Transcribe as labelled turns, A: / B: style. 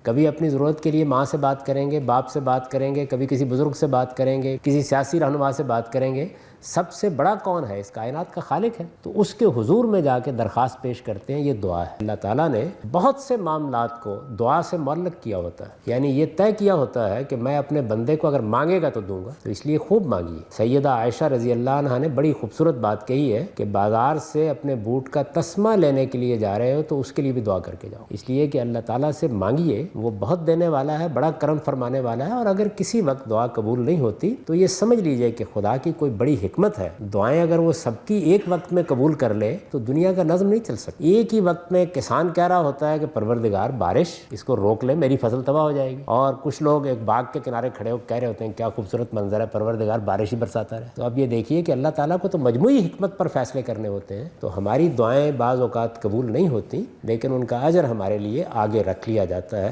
A: कभी अपनी ज़रूरत के लिए माँ से बात करेंगे, बाप से बात करेंगे, कभी किसी बुज़ुर्ग से बात करेंगे, किसी सियासी रहनुमा से बात करेंगे। सबसे बड़ा कौन है? इस कायनात का खालिक है। तो उसके हुजूर में जाके दरख्वास्त पेश करते हैं, ये दुआ है। अल्लाह ताला ने बहुत से मामलात को दुआ से मुअल्लक़ किया होता है, यानी ये तय किया होता है कि मैं अपने बंदे को अगर मांगेगा तो दूंगा, तो इसलिए खूब मांगिए। सैयदा आयशा रज़ी अल्लाह अन्हा ने बड़ी खूबसूरत बात कही है कि बाज़ार से अपने बूट का तस्मा लेने के लिए जा रहे हो तो उसके लिए भी दुआ करके जाओ, इसलिए कि अल्लाह ताला से मांगिए, वो बहुत देने वाला है, बड़ा करम फरमाने वाला है। और अगर किसी वक्त दुआ कबूल नहीं होती तो ये समझ लीजिए कि खुदा की कोई बड़ी हिकमत है। दुआएं अगर वो सबकी एक वक्त में कबूल कर ले तो दुनिया का नज़म नहीं चल सकती। एक ही वक्त में किसान कह रहा होता है कि परवरदिगार बारिश इसको रोक ले, मेरी फसल तबाह हो जाएगी, और कुछ लोग एक बाग के किनारे खड़े होकर कह रहे होते हैं क्या खूबसूरत मंजर है, परवरदिगार बारिश ही बरसाता रहे। तो अब ये देखिए कि अल्लाह ताला को तो मजमूई हिकमत पर फैसले करने होते हैं। तो हमारी दुआएं बाज़ औक़ात कबूल नहीं होती, लेकिन उनका अजर हमारे लिए आगे रख लिया जाता है।